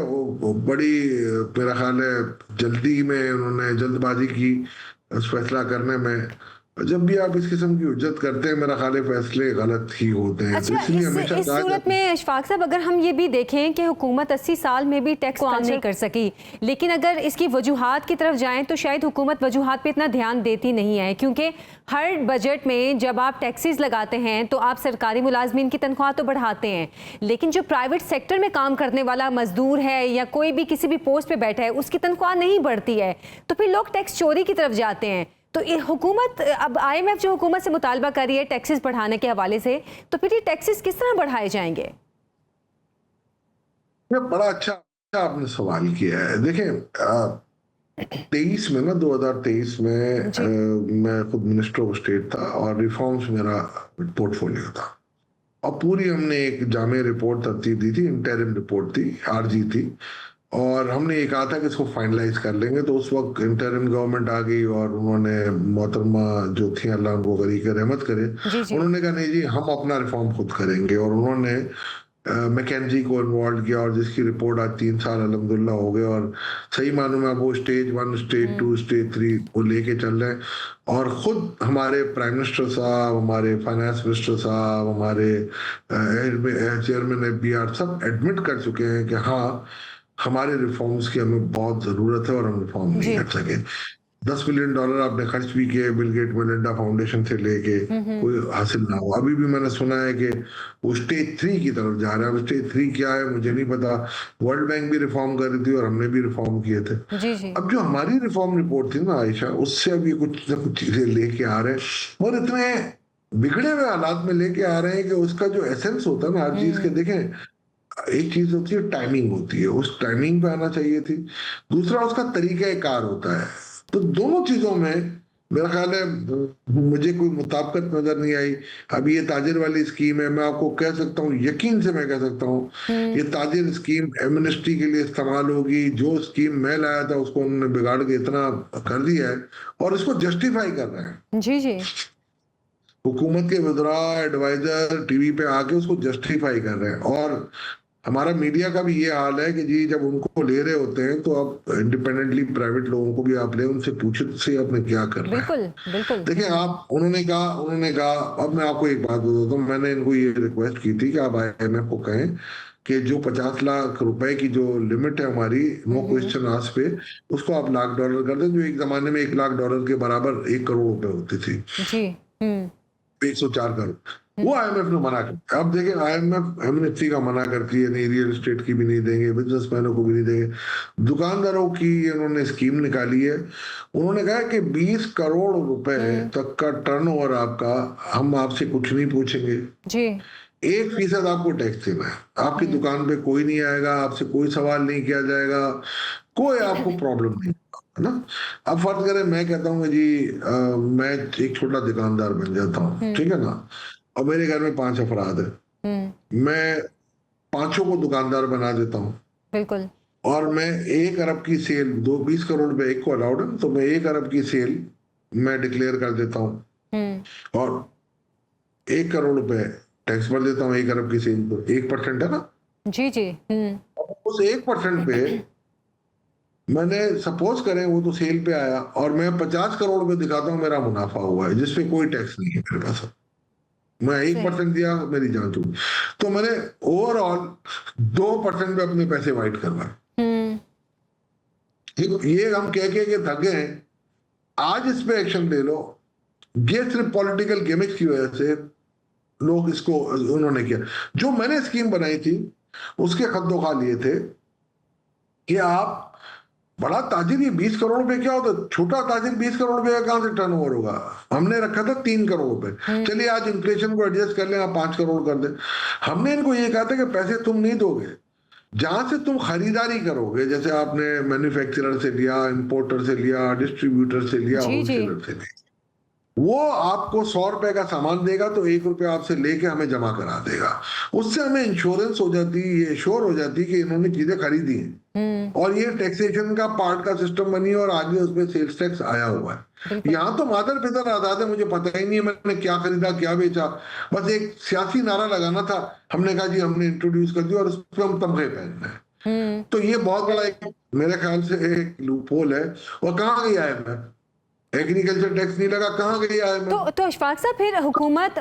Speaker 4: मेरा ख्याल है जल्दी में उन्होंने जल्दबाजी की इस फैसला करने में। जब भी आप इस किस्म की उज्जत करते हैं, मेरा ख्याल है फैसले गलत ही होते हैं।
Speaker 1: अच्छा, इस सूरत में अशफाक साहब, अगर हम ये भी देखें कि हुकूमत 80 साल में भी टैक्स कम नहीं कर सकी, लेकिन अगर इसकी वजूहात की तरफ जाएं तो शायद हुकूमत वजूहात पे इतना ध्यान देती नहीं है, क्योंकि हर बजट में जब आप टैक्सेस लगाते हैं तो आप सरकारी मुलाजमीन की तनख्वाह तो बढ़ाते हैं, लेकिन जो प्राइवेट सेक्टर में काम करने वाला मजदूर है या कोई भी किसी भी पोस्ट पे बैठा है, उसकी तनख्वाह नहीं बढ़ती है। तो फिर लोग टैक्स चोरी की तरफ जाते हैं। तो ये हुकूमत, अब IMF जो हुकूमत से मुतालबा कर रही है टैक्सेस बढ़ाने के हवाले से, तो फिर ये टैक्सेस किस तरह बढ़ाए जाएंगे?
Speaker 4: बड़ा अच्छा आपने सवाल किया है। देखें 23 में ना 2023 में मैं खुद मिनिस्टर ऑफ स्टेट था और रिफॉर्म्स मेरा पोर्टफोलियो था, और पूरी हमने एक जामे रिपोर्ट तरतीब दी थी, इंटरिम रिपोर्ट थी, RG थी, और हमने ये कहा था कि इसको फाइनलाइज कर लेंगे। तो उस वक्त इंटरिम गवर्नमेंट आ गई और उन्होंने मोहतरमा जो थी, अल्लाह उनको गरी के रहमत करे, उन्होंने कहा नहीं जी हम अपना रिफॉर्म खुद करेंगे, और उन्होंने मैकेंजी को इन्वॉल्व किया, और जिसकी रिपोर्ट आज 3 साल अल्हम्दुलिल्लाह हो गए, और सही मालूम है वो स्टेज 1, स्टेज 2, स्टेज 3 वो लेके चल रहे हैं। और खुद हमारे प्राइम मिनिस्टर साहब, हमारे फाइनेंस मिनिस्टर साहब, हमारे चेयरमैन FBR सब एडमिट कर चुके हैं कि हाँ हमारे रिफॉर्म्स की हमें बहुत जरूरत है और हम रिफॉर्म नहीं कर सके। $10 मिलियन आपने खर्च भी किए बिल गेट मेलिंडा फाउंडेशन से लेके, कोई हासिल ना हो। अभी भी मैंने सुना है कि वो स्टेज 3 की तरफ जा रहा है। अब स्टेज 3 क्या है मुझे नहीं पता। वर्ल्ड बैंक भी रिफॉर्म कर रही थी और हमने भी रिफॉर्म किए थे। अब जो हमारी रिफॉर्म रिपोर्ट थी ना आयशा, उससे अभी कुछ ना कुछ चीजें लेके आ रहे हैं, और इतने बिगड़े हुए हालात में लेके आ रहे हैं कि उसका जो एसेंस होता है ना हर चीज के, देखें एक चीज होती है टाइमिंग होती है, उस टाइमिंग पे आना चाहिए थी। दूसरा उसका तरीका कार होता है। तो दोनों चीजों में मेरा ख्याल है मुझे कोई मुताबिकत नजर नहीं आई। अभी ये ताजिर वाली स्कीम है, मैं आपको कह सकता हूँ, यकीन से मैं कह सकता हूँ ये ताजिर स्कीम एमनेस्टी के लिए इस्तेमाल होगी। जो स्कीम मैं लाया था उसको उन्होंने बिगाड़ के इतना कर दिया है, और इसको जस्टिफाई कर रहे हैं।
Speaker 1: जी
Speaker 4: हुकूमत के वज़रा एडवाइजर टीवी पे आके उसको जस्टिफाई कर रहे हैं। और हमारा मीडिया का भी ये हाल है कि जी जब उनको ले रहे होते हैं तो आप इंडिपेंडेंटली प्राइवेट लोगों को भी आप ले, उनसे पूछे से आपने क्या कर रहा है।
Speaker 1: बिल्कुल।
Speaker 4: देखिए आप, उन्होंने कहा अब मैं आपको एक बात बताता हूँ। मैंने इनको ये रिक्वेस्ट की थी कि आप IMF को कहें कि जो 50 लाख रुपए की जो लिमिट है हमारी, नो क्वेश्चन आस्क पे, उसको आप $1 लाख कर दें, जो एक जमाने में $1 लाख के बराबर 1 करोड़ रुपए होती थी।
Speaker 1: जी
Speaker 4: 104 करोड़। वो IMF ने मना कर। अब देखें IMF एमनेस्टी का मना करती है, नहीं रियल एस्टेट की भी नहीं देंगे, बिजनेसमैनों को भी नहीं देंगे, दुकानदारों की उन्होंने स्कीम निकाली है। उन्होंने कहा कि 20 करोड़ रुपए तक का टर्नओवर आपका, हम आपसे कुछ नहीं पूछेंगे।
Speaker 1: जी
Speaker 4: 1% आपको टैक्स देना है। आपकी दुकान पे कोई नहीं आएगा, आपसे कोई सवाल नहीं किया जाएगा, कोई आपको प्रॉब्लम नहीं है ना। अब फर्ज करें मैं कहता हूँ कि जी मैं एक छोटा दुकानदार बन जाता हूँ, ठीक है ना, और मेरे घर में 5 अफराद है, मैं 5 को दुकानदार बना देता हूँ,
Speaker 1: बिल्कुल, और
Speaker 4: मैं 1 अरब की सेल, 20 करोड़ रुपए एक को अलाउड है, तो मैं 1 अरब की सेल मैं डिक्लेयर कर देता हूँ और 1 करोड़ रुपए टैक्स भर देता हूँ 1 अरब की सेल पर। 1% है ना
Speaker 1: जी जी।
Speaker 4: उस 1% पे मैंने सपोज करें वो तो सेल पे आया और मैं 50 करोड़ रुपए दिखाता हूँ मेरा मुनाफा हुआ है, जिसपे कोई टैक्स नहीं है मेरे पास। मैं 1% दिया, मेरी जान चुकी, तो मैंने ओवरऑल 2% पे अपने पैसे वाइट करवाए। ये हम कह के थक गए हैं, आज इस पे एक्शन ले लो। ये सिर्फ पॉलिटिकल गिमिक्स की वजह से लोग इसको उन्होंने किया। जो मैंने स्कीम बनाई थी उसके खद्दोखा लिए थे कि आप बड़ा ताजिर, ये 20 करोड़ रुपए क्या होता, छोटा ताजिर 20 करोड़ रुपए का कहां से टर्नओवर होगा। हमने रखा था 3 करोड़ रुपए, चलिए आज इन्फ्लेशन को एडजस्ट कर लें, आप 5 करोड़ कर दें। हमने इनको ये कहा था कि पैसे तुम नहीं दोगे, जहां से तुम खरीदारी करोगे, जैसे आपने मैन्युफैक्चरर से लिया, इंपोर्टर से लिया, डिस्ट्रीब्यूटर से लिया, होलसेलर से लिया, वो आपको 100 रुपए का सामान देगा तो 1 रुपया आपसे लेके हमें जमा करा देगा। उससे हमें इंश्योरेंस हो जाती है, ये श्योर हो जाती है कि इन्होंने चीजें खरीदी हैं और ये टैक्सेशन का पार्ट का सिस्टम बनी है और आगे उसमें सेल्स टैक्स आया हुआ है। यहाँ तो मादर पितर आजाद है, मुझे पता ही नहीं है मैंने क्या खरीदा क्या बेचा, बस एक सियासी नारा लगाना था। हमने कहा जी हमने इंट्रोड्यूस कर दिया और उस पर हम तमगे पहनना है। तो ये बहुत बड़ा एक मेरे ख्याल से एक लूपहोल है। और कहाँ गया है मैं, एग्रीकल्चर टैक्स नहीं लगा, कहाँ गया है?
Speaker 1: तो अशफाक साहब, फिर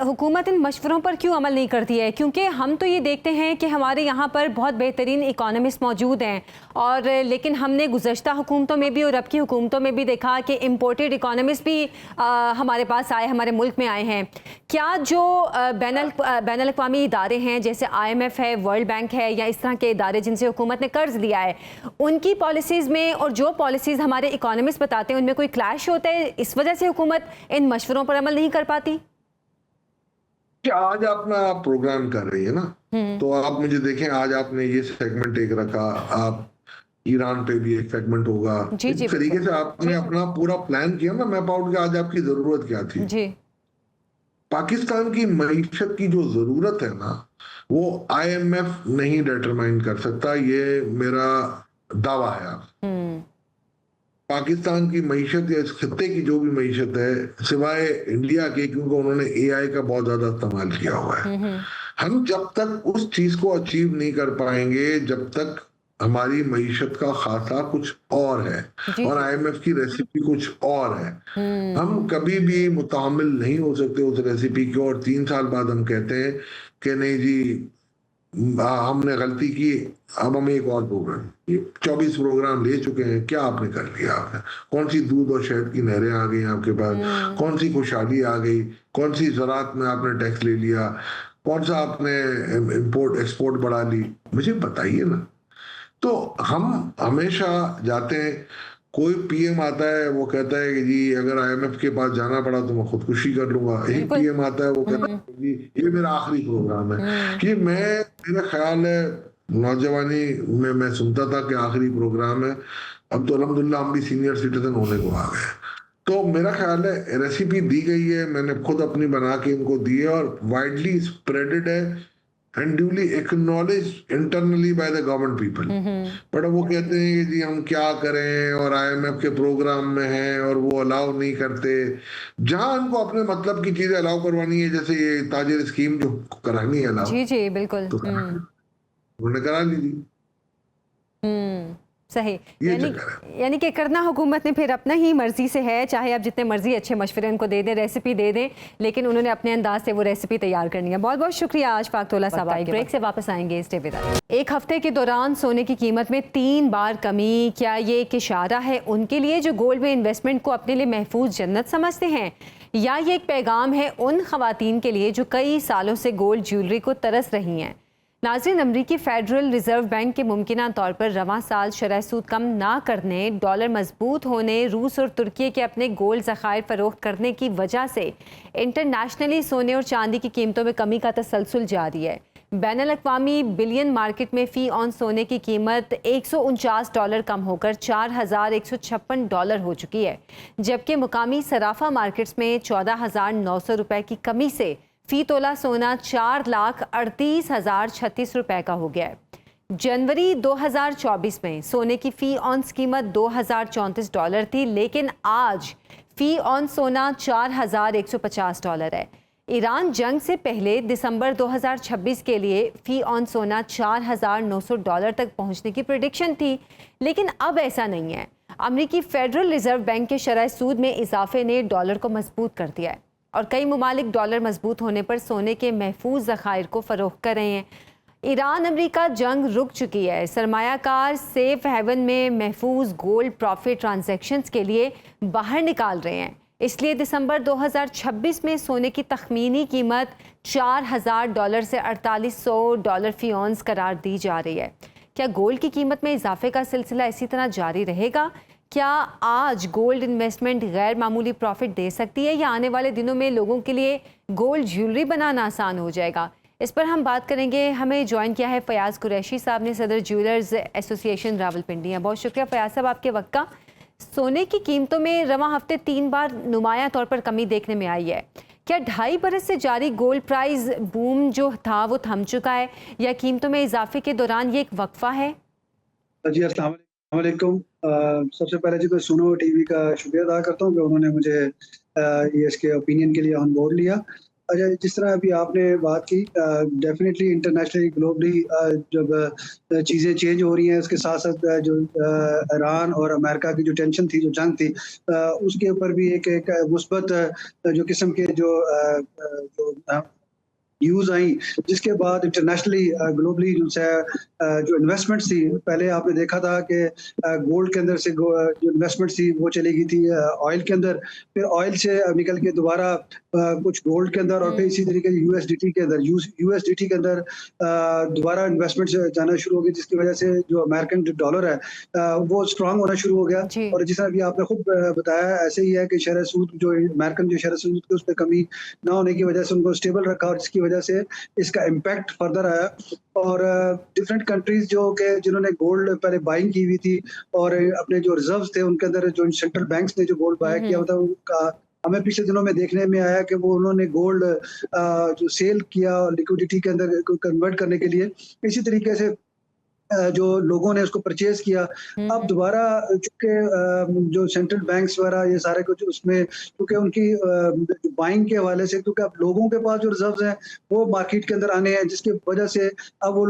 Speaker 1: हुकूमत इन मशवरों पर क्यों अमल नहीं करती है? क्योंकि हम तो ये देखते हैं कि हमारे यहाँ पर बहुत बेहतरीन इकोनॉमिस्ट मौजूद हैं, और लेकिन हमने गुज़श्ता हुकूमतों में भी और अब की हुकूमतों में भी देखा कि इम्पोर्टेड इकोनॉमिस्ट भी हमारे पास आए, हमारे मुल्क में आए हैं। क्या जो बैनुल अक़वामी इदारे हैं जैसे IMF है, वर्ल्ड बैंक है, या इस तरह के इदारे जिनसे हुकूमत ने कर्ज लिया है, उनकी पॉलिसीज़ में और जो पॉलिसीज़ हमारे इकोनॉमिस्ट बताते हैं उनमें कोई क्लैश होता है? इस वजह से हुकूमत इन मशवरों पर अमल नहीं कर पाती?
Speaker 4: आज अपना आप प्रोग्राम कर रही है ना, तो आप मुझे देखें, आज आपने ये सेगमेंट एक रखा, आप ईरान पे भी एक सेगमेंट होगा। इस तरीके से आपने अपना पूरा प्लान किया ना, मैप आउट, आज आपकी जरूरत क्या थी जी। पाकिस्तान की मईशत की जो जरूरत है ना, वो IMF नहीं डिटरमाइन कर सकता, ये मेरा दावा है। आप पाकिस्तान की मईशत या इस खित्ते की जो भी मईशत है, सिवाय इंडिया के, क्योंकि उन्होंने AI का बहुत ज्यादा इस्तेमाल किया हुआ है, हम जब तक उस चीज को अचीव नहीं कर पाएंगे, जब तक हमारी मईशत का खासा कुछ और है और IMF की रेसिपी कुछ और है, हम कभी भी मुतामिल नहीं हो सकते उस रेसिपी की। और 3 साल बाद हम कहते हैं कि नहीं जी हमने गलती की, अब हम एक और प्रोग्राम, 24 प्रोग्राम ले चुके हैं, क्या आपने कर लिया? आपने कौन सी दूध और शहद की नहरें आ गई आपके पास, कौन सी खुशहाली आ गई, कौन सी ज़राअत में आपने टैक्स ले लिया, कौन सा आपने इंपोर्ट एक्सपोर्ट बढ़ा ली, मुझे बताइए ना। तो हम हमेशा जाते हैं, कोई PM आता है वो कहता है कि जी अगर IMF के पास जाना पड़ा तो मैं खुदकुशी कर लूंगा। एक PM आता है वो कहता है जी ये मेरा आखिरी प्रोग्राम है। कि मेरा ख्याल है नौजवानी में मैं सुनता था कि आखिरी प्रोग्राम है, अब तो अल्हम्दुलिल्लाह हम भी सीनियर सिटीजन होने को आ गए। तो मेरा ख्याल है रेसिपी दी गई है, मैंने खुद अपनी बना के इनको दी है और वाइडली स्प्रेडेड है and duly acknowledged internally by the government people. But वो कहते हैं कि जी हम क्या करें और IMF के प्रोग्राम में हैं और वो अलाउ नहीं करते। जहां उनको अपने मतलब की चीजें अलाउ करवानी है, जैसे ये ताजिर स्कीम जो करानी है अलाउ,
Speaker 1: जी जी बिल्कुल,
Speaker 4: तो उन्होंने करा ली।
Speaker 1: सही, यानी कि करना हुकूमत ने फिर अपना ही मर्जी से है, चाहे आप जितने मर्जी अच्छे मशवरे उनको दे दें, रेसिपी दे दें, लेकिन उन्होंने अपने अंदाज से वो रेसिपी तैयार करनी है। बहुत बहुत शुक्रिया अशफाक तौला साहब। ब्रेक से वापस आएंगे। Stay with us. एक हफ्ते के दौरान सोने की कीमत में 3 बार कमी, क्या ये एक इशारा है उनके लिए जो गोल्ड में इन्वेस्टमेंट को अपने लिए महफूज जन्नत समझते हैं, या ये एक पैगाम है उन खवातीन के लिए जो कई सालों से गोल्ड ज्वेलरी को तरस रही हैं? नाज़रीन, अमरीकी फेडरल रिजर्व बैंक के मुमकिना तौर पर रवां साल शरह सूद कम ना करने, डॉलर मजबूत होने, रूस और तुर्की के अपने गोल्ड ज़खायर फरोख्त करने की वजह से इंटरनेशनली सोने और चांदी की कीमतों में कमी का तसलसल जारी है। बैनुल-अक़वामी बिलियन मार्केट में फ़ी ऑन सोने की कीमत $149 कम होकर $4,156 हो चुकी है, जबकि मुकामी सराफा मार्केट्स में $14,900 की कमी से फ़ी तोला सोना $4,38,036 का हो गया है। जनवरी 2024 में सोने की फ़ी ऑन्स कीमत $2,034 थी, लेकिन आज फ़ी ऑन सोना $4,150 है। ईरान जंग से पहले दिसंबर 2026 के लिए फ़ी ऑन सोना $4,900 तक पहुंचने की प्रेडिक्शन थी, लेकिन अब ऐसा नहीं है। अमरीकी फेडरल रिजर्व बैंक के शरह सूद में इजाफे ने डॉलर को मजबूत कर दिया है और कई मुमालिक डॉलर मजबूत होने पर सोने के महफूज ज़खायर को फ़रोख्त कर रहे हैं। ईरान अमरीका जंग रुक चुकी है। सरमायाकार सेफ हेवन में महफूज गोल्ड प्रॉफिट ट्रांजैक्शंस के लिए बाहर निकाल रहे हैं, इसलिए दिसंबर 2026 में सोने की तखमीनी कीमत $4,000 से $4,800 फ़ी ऑन्स करार दी जा रही है। क्या गोल्ड की कीमत में इजाफे का सिलसिला इसी तरह जारी रहेगा? क्या आज गोल्ड इन्वेस्टमेंट गैर मामूली प्रॉफिट दे सकती है या आने वाले दिनों में लोगों के लिए गोल्ड ज्वेलरी बनाना आसान हो जाएगा? इस पर हम बात करेंगे। हमें ज्वाइन किया है फयाज कुरैशी साहब ने, सदर ज्वेलर्स एसोसिएशन रावलपिंडी। बहुत शुक्रिया फयाज साहब आपके वक्त का। सोने की कीमतों में रवां हफ्ते 3 बार नुमाया तौर पर कमी देखने में आई है। क्या 2.5 बरस से जारी गोल्ड प्राइस बूम जो था वो थम चुका है या कीमतों में इजाफे के दौरान ये एक वक्फा है?
Speaker 5: जी अस्सलाम वालेकुम। सबसे पहले जी मैं सुनो टीवी का शुक्रिया अदा करता हूँ कि उन्होंने मुझे ये इसके ओपिनियन के लिए ऑन बोर्ड लिया। अच्छा, जिस तरह अभी आपने बात की, डेफिनेटली इंटरनेशनली ग्लोबली जब चीज़ें चेंज हो रही हैं, उसके साथ साथ जो ईरान और अमेरिका की जो टेंशन थी, जो जंग थी, उसके ऊपर भी एक मुस्बत जो किस्म के जो न्यूज़ आई, जिसके बाद इंटरनेशनली ग्लोबली जो इन्वेस्टमेंट्स थी, पहले आपने देखा था कि गोल्ड के अंदर से जो इन्वेस्टमेंट्स थी वो चली गई थी ऑयल के अंदर, फिर ऑयल से निकल के दोबारा कुछ गोल्ड के अंदर और फिर इसी तरीके से यूएसडीटी के अंदर दोबारा इन्वेस्टमेंट जाना शुरू हो गई, जिसकी वजह से जो अमेरिकन जो डॉलर है वो स्ट्रांग होना शुरू हो गया। और जिस तरह भी आपने खुद बताया, ऐसे ही है कि शरह सूद जो अमेरिकन जो शरह सूद थी उस पर कमी ना होने की वजह से उनको स्टेबल रखा और जिसकी वजह से इसका इम्पैक्ट फर्दर आया। और डिफरेंट कंट्रीज जो कि जिन्होंने गोल्ड पहले बाइंग की हुई थी और अपने जो रिजर्व्स थे उनके अंदर जो सेंट्रल बैंक्स ने जो गोल्ड बाय किया होता उनका हमें पिछले दिनों में देखने में आया कि वो उन्होंने गोल्ड जो सेल किया लिक्विडिटी के अंदर कन्वर्ट करने के लिए, इसी तरीके से जो लोगों ने उसको परचेज किया। अब दोबारा चूंकि जो सेंट्रल बैंक्स वगैरह ये सारे कुछ उसमें क्योंकि उनकी बाइंग के हवाले से, क्योंकि अब लोगों के पास जो रिजर्व्स हैं वो मार्केट के अंदर आने हैं, जिसकी वजह से अब वो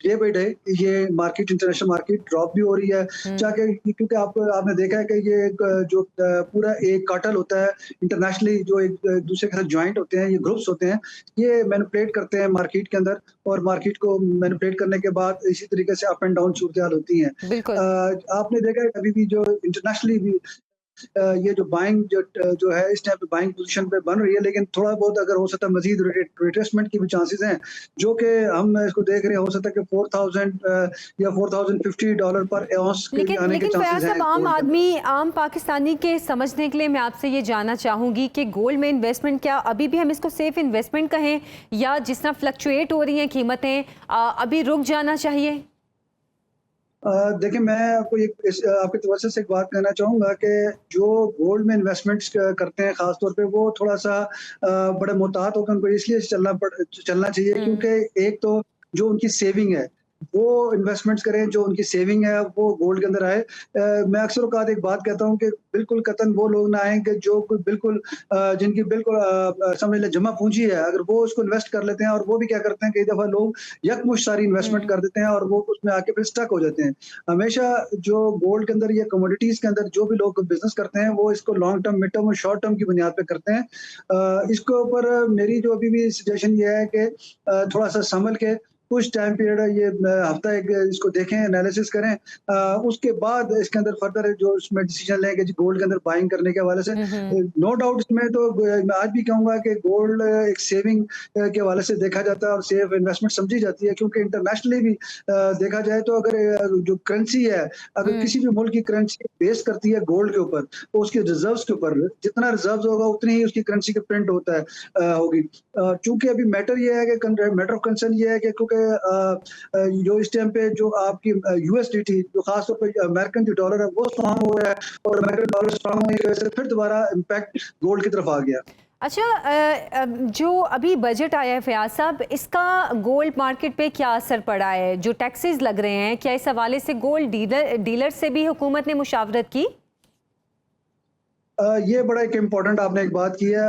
Speaker 5: डे बाई डे ये मार्केट इंटरनेशनल मार्केट ड्रॉप भी हो रही है। क्योंकि आपने देखा है कि ये जो पूरा एक कार्टेल होता है इंटरनेशनली, जो एक दूसरे के साथ ज्वाइंट होते हैं, ये ग्रुप्स होते हैं, ये मैनिपुलेट करते हैं मार्केट के अंदर और मार्केट को मैनिपुलेट करने के बाद इसी तरीके से अप एंड डाउन सूरत होती हैं। आपने देखा है अभी भी जो इंटरनेशनली भी ये जो बाइंग जो है इस टाइम पे बाइंग पोजीशन पे बन रही है, लेकिन थोड़ा बहुत अगर हो सकता है मजीद रिट्रेसमेंट की भी चांसेस हैं, जो कि हम इसको देख रहे हैं, हो सकता है कि 4000 या $4,050 पर औंस के आने के चांसेस हैं।
Speaker 1: आम आदमी, आम पाकिस्तानी के समझने के लिए मैं आपसे ये जानना चाहूंगी कि गोल्ड में इन्वेस्टमेंट क्या अभी भी हम इसको सेफ इन्वेस्टमेंट कहें या जिस तरह फ्लक्चुएट हो रही हैं कीमतें अभी रुक जाना चाहिए?
Speaker 5: देखिए, मैं आपको आपके तवज्जो से एक बात कहना चाहूँगा कि जो गोल्ड में इन्वेस्टमेंट्स करते हैं ख़ास तौर पे, वो थोड़ा सा बड़े मोहतात होकर उनको इसलिए चलना चाहिए क्योंकि एक तो जो उनकी सेविंग है वो इन्वेस्टमेंट्स करें, जो उनकी सेविंग है वो गोल्ड के अंदर आए। मैं अक्सर औकात एक बात कहता हूँ कि बिल्कुल कतन वो लोग ना आए कि जो बिल्कुल जिनकी बिल्कुल समझ लें जमा पूंजी है, अगर वो उसको इन्वेस्ट कर लेते हैं, और वो भी क्या करते हैं कई दफ़ा लोग यकमुश्त सारी इन्वेस्टमेंट कर देते हैं और वो उसमें आके फिर स्टक हो जाते हैं। हमेशा जो गोल्ड के अंदर या कमोडिटीज़ के अंदर जो भी लोग बिजनेस करते हैं वो इसको लॉन्ग टर्म, मिड टर्म और शॉर्ट टर्म की बुनियाद पर करते हैं। इसके ऊपर मेरी जो अभी भी सजेशन ये है कि थोड़ा सा संभल के कुछ टाइम पीरियड ये हफ्ता एक इसको देखें, एनालिसिस करें, उसके बाद इसके अंदर फर्दर जो इसमें डिसीजन लें कि गोल्ड के अंदर बाइंग करने के हवाले से। नो डाउट इसमें तो मैं आज भी कहूंगा कि गोल्ड एक सेविंग के हवाले से देखा जाता है और सेफ इन्वेस्टमेंट समझी जाती है, क्योंकि इंटरनेशनली भी देखा जाए तो अगर जो करेंसी है, अगर किसी भी मुल्क की करेंसी बेस करती है गोल्ड के ऊपर, तो उसके रिजर्व्स के ऊपर, जितना रिजर्व्स होगा उतनी ही उसकी करेंसी के प्रिंट होता है होगी। चूंकि अभी मैटर ये है कि मैटर ऑफ कंसर्न ये है कि क्योंकि जो इस टाइम पे जो आपकी यूएसडीटी जो खासतौर पे अमेरिकन जो डॉलर है वो स्ट्रांग हो रहा है, और अमेरिकन डॉलर स्ट्रांग होने की वजह से फिर दोबारा इम्पैक्ट गोल्ड की तरफ आ गया।
Speaker 1: अच्छा, जो अभी बजट आया है फयाज साहब, इसका गोल्ड मार्केट पे क्या असर पड़ा है? जो टैक्सेस लग रहे हैं, क्या इस हवाले से गोल्ड डीलर से भी हुकूमत ने मुशावरत की?
Speaker 5: ये बड़ा एक इम्पोर्टेंट आपने एक बात की है।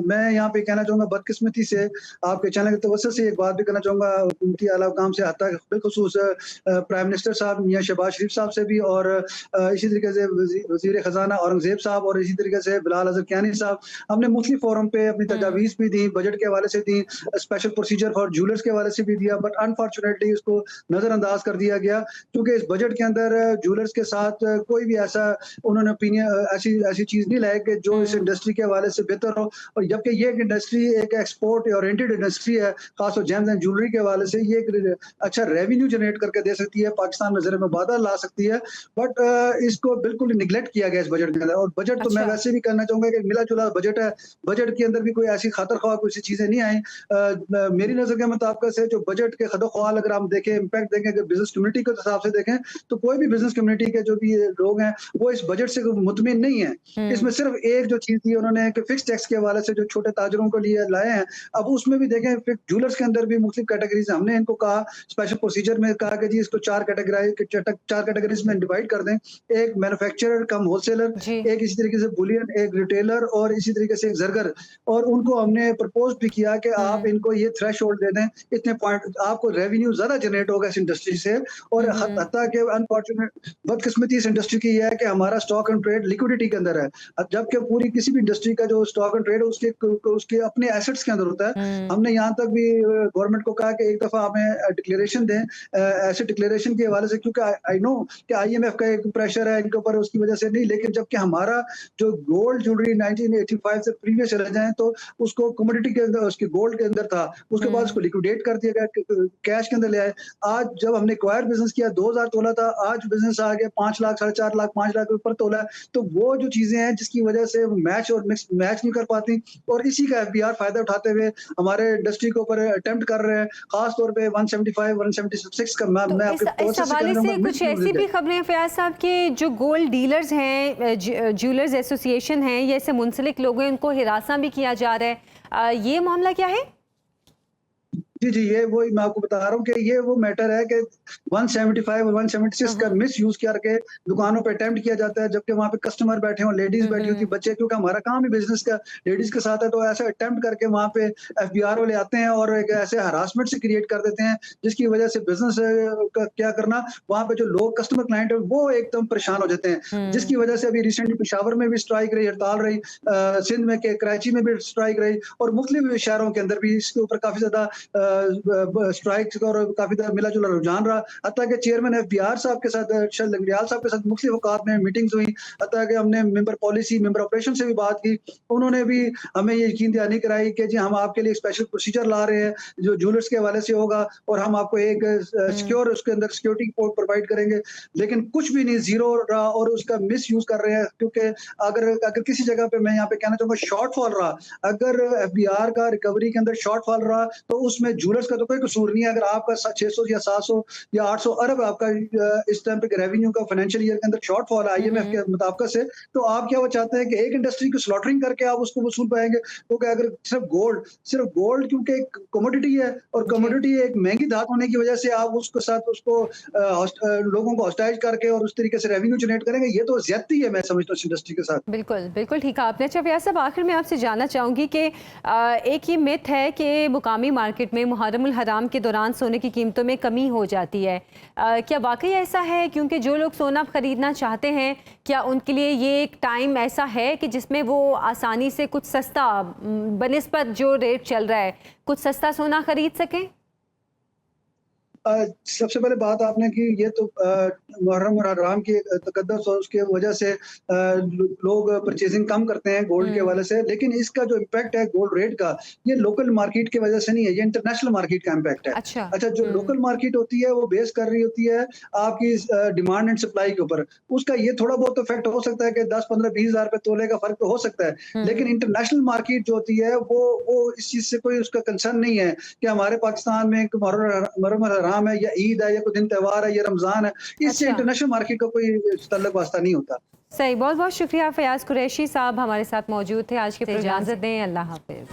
Speaker 5: मैं यहाँ पे कहना चाहूँगा, बदकिस्मती से आपके चैनल के तवज्जो से एक बात भी कहना चाहूँगा हुकूमती आला हुकाम से, हत्ता बिलखुसूस प्राइम मिनिस्टर साहब मियां शहबाज शरीफ साहब से भी, और इसी तरीके से वज़ीर ख़जाना औरंगज़ेब साहब, और इसी तरीके से बिलाल अज़हर कियानी साहब, हमने मुख्तलिफ फोरम पे अपनी तजावीज़ भी दी, बजट के हवाले से दी, स्पेशल प्रोसीजर फॉर ज्वेलर्स के हवाले से भी दिया, बट अनफॉर्चुनेटली इसको नज़रअंदाज कर दिया गया, क्योंकि इस बजट के अंदर ज्वेलर्स के साथ कोई भी ऐसा उन्होंने ओपिनियन ऐसी चीज़ लाए कि जो इस इंडस्ट्री के हवाले से बेहतर हो। और जबकि ये एक इंडस्ट्री एक एक्सपोर्ट ओरिएंटेड इंडस्ट्री है, खासतौर जेम्स एंड ज्वेलरी के हवाले से ये एक अच्छा रेवेन्यू जनरेट करके दे सकती है, पाकिस्तान में ज़र मुबादला ला सकती है, बट इसको बिल्कुल निगलेक्ट किया गया इस बजट के अंदर। और बजट तो मैं वैसे भी कहना चाहूंगा कि मिला जुला बजट है, बजट के अंदर भी कोई ऐसी खातर ख्वाह कोई चीजें नहीं आई। मेरी नजर के मुताबिक से जो बजट के खदो ख्वाल अगर हम देखें, इम्पैक्ट देखें, अगर बिजनेस कम्युनिटी के हिसाब से देखें, तो कोई भी बिजनेस कम्युनिटी के जो भी लोग हैं वो इस बजट से मुतमिन नहीं है। इसमें सिर्फ एक जो चीज थी उन्होंने कि फिक्स टैक्स के हवाले से जो छोटे ताजरों को लिए लाए हैं, अब उसमें भी देखें ज्वेलर्स के अंदर भी मुख्तलिफ कैटेगरीज, हमने इनको कहा स्पेशल प्रोसीजर में कहा कि जी इसको चार कैटेगरीज में डिवाइड कर दें, एक मैन्युफैक्चरर कम होलसेलर, एक इसी तरीके से बुलियन, एक रिटेलर, और इसी तरीके से एक जरगर। और उनको हमने प्रपोज भी किया कि आप इनको ये थ्रेश होल्ड दे दें, इतने पॉइंट आपको रेवेन्यू ज्यादा जनरेट होगा इस इंडस्ट्री से। और हत्ता के अनफॉर्चुनेट बदकिस्मती इस इंडस्ट्री की है कि हमारा स्टॉक एंड ट्रेड लिक्विडिटी के अंदर है, जबकि पूरी किसी भी इंडस्ट्री का जो स्टॉक एंड ट्रेड उसके अपने एसेट्स के अंदर होता है। हमने यहाँ तक भी गवर्नमेंट को कहा कि एक दफा हमें डिक्लेरेशन दें, ऐसे डिक्लेरेशन के हवाले से, क्योंकि आई नो कि IMF का एक प्रेशर है इनके ऊपर, उसकी वजह से नहीं, लेकिन जबकि हमारा जो गोल्ड ज्वेलरी 1985 से प्रीवियस चले जाए तो उसको कमोडिटी के अंदर, उसके गोल्ड के अंदर था, उसके बाद उसको लिक्विडेट कर दिया गया, कैश के अंदर ले आए। आज जब हमने एक्वायर बिजनेस किया 2000 तोला था, आज बिजनेस आ गया 5 लाख, 4.5 लाख, 5 लाख के ऊपर तोला है। तो वो जो चीजें हैं जिसकी वजह से मैच और मिक्स मैच नहीं कर पाती, और इसी का FBR फायदा उठाते हुए हमारे इंडस्ट्री के ऊपर अटेम्प्ट कर रहे हैं, खास तौर पे 175, 176 का मैं आपके
Speaker 1: इस हवाले से कुछ ऐसी भी खबरें फयाज साहब के जो गोल्ड डीलर्स हैं, ज्वेलर्स एसोसिएशन हैं, ये ऐसे मुंसलिक लोग हैं, उनको हिरासा भी किया जा रहा है, ये मामला क्या है?
Speaker 5: जी, ये वो मैं आपको बता रहा हूँ कि ये वो मैटर है कि 175 और 176 का मिस यूज करके दुकानों पे अटेम्प्ट किया जाता है, जबकि वहाँ पे कस्टमर बैठे हो, लेडीज बैठी होती, बच्चे, क्योंकि हमारा काम ही बिजनेस का लेडीज के साथ है, तो ऐसे अटेम्प्ट करके वहाँ पे FBR वाले आते हैं और एक ऐसे हरासमेंट से क्रिएट कर देते हैं, जिसकी वजह से बिजनेस का क्या करना, वहाँ पे जो लोग कस्टमर क्लाइंट है वो एकदम परेशान हो जाते हैं, जिसकी वजह से अभी रिसेंटली पेशावर में भी स्ट्राइक रही, हड़ताल रही, सिंध में के कराची में भी स्ट्राइक रही, और मुख्तलिफ शहरों के अंदर भी इसके ऊपर काफी ज्यादा स्ट्राइक्स और काफी मिला जुला रुझान रहा। हत्ता के चेयरमैन FBR साहब के साथ, अरशद लंगड़ियाल साहब के साथ मुख्तलिफ औकात में मीटिंग्स हुई, हत्ता के हमने मेंबर पॉलिसी, मेंबर ऑपरेशन से भी बात की, उन्होंने भी हमें ये यकीन दहानी कराई कि जी हम आपके लिए स्पेशल प्रोसीजर ला रहे हैं जो ज्वेलर्स के हवाले से होगा, और हम आपको एक सिक्योर उसके अंदर सिक्योरिटी प्रोवाइड करेंगे, लेकिन कुछ भी नहीं, जीरो रहा, और उसका मिस यूज कर रहे हैं। क्योंकि अगर किसी जगह पे मैं यहाँ पे कहना चाहूंगा शॉर्टफॉल रहा, अगर FBR का रिकवरी के अंदर शॉर्टफॉल रहा, तो उसमें ज्वेलर्स का तो कोई कसूर नहीं है। अगर आपका 600 या 700 या 800 अरब आपका इस टाइम पे रेवेन्यू का फाइनेंशियल ईयर के अंदर शॉर्टफॉल है IMF के मुताबिक से, तो आप क्या वो चाहते हैं कि एक इंडस्ट्री को स्लॉटरिंग करके आप उसको वसूल पाएंगे? क्योंकि अगर सिर्फ गोल्ड क्योंकि एक कमोडिटी है, और कमोडिटी एक महंगी धातु होने की वजह से आप उसके साथ उसको लोगों को हॉस्टाइज करके और उस तरीके से रेवेन्यू जनरेट करेंगे, ये तो ज्यादती है मैं समझता हूँ इस इंडस्ट्री के साथ।
Speaker 1: बिल्कुल बिल्कुल ठीक है आपने। अच्छा फयाज साहब, आखिर में आपसे जानना चाहूंगी कि एक ये मिथ है कि मुकामी मार्केट में मुहर्रमुल हराम के दौरान सोने की कीमतों में कमी हो जाती है, क्या वाकई ऐसा है? क्योंकि जो लोग सोना खरीदना चाहते हैं, क्या उनके लिए ये एक टाइम ऐसा है कि जिसमें वो आसानी से कुछ सस्ता बनिस्बत जो रेट चल रहा है कुछ सस्ता सोना खरीद सकें?
Speaker 5: सबसे पहले बात आपने की ये तो मुहर्रम और हराम की तकद्दुस और उसके वजह से लोग परचेजिंग कम करते हैं गोल्ड के हवाले से, लेकिन इसका जो इम्पैक्ट है गोल्ड रेट का, ये लोकल मार्केट की वजह से नहीं है, ये इंटरनेशनल मार्केट का इम्पैक्ट है। अच्छा, जो लोकल मार्केट होती है वो बेस कर रही होती है आपकी डिमांड एंड सप्लाई के ऊपर, उसका ये थोड़ा बहुत इफेक्ट हो सकता है कि 10, 15, 20 हजार रुपए तोले का फर्क तो हो सकता है, लेकिन इंटरनेशनल मार्केट जो होती है वो इस चीज से कोई उसका कंसर्न नहीं है कि हमारे पाकिस्तान में मुहर्रम और हराम है या ईद है या कोई दिन त्योहार है या रमजान है, इससे इंटरनेशनल मार्केट का कोई तल्लुक वास्ता नहीं होता।
Speaker 1: सही, बहुत बहुत शुक्रिया फयाज कुरैशी साहब हमारे साथ मौजूद थे आज के प्रोग्राम। इजाज़त दें, अल्लाह हाफिज।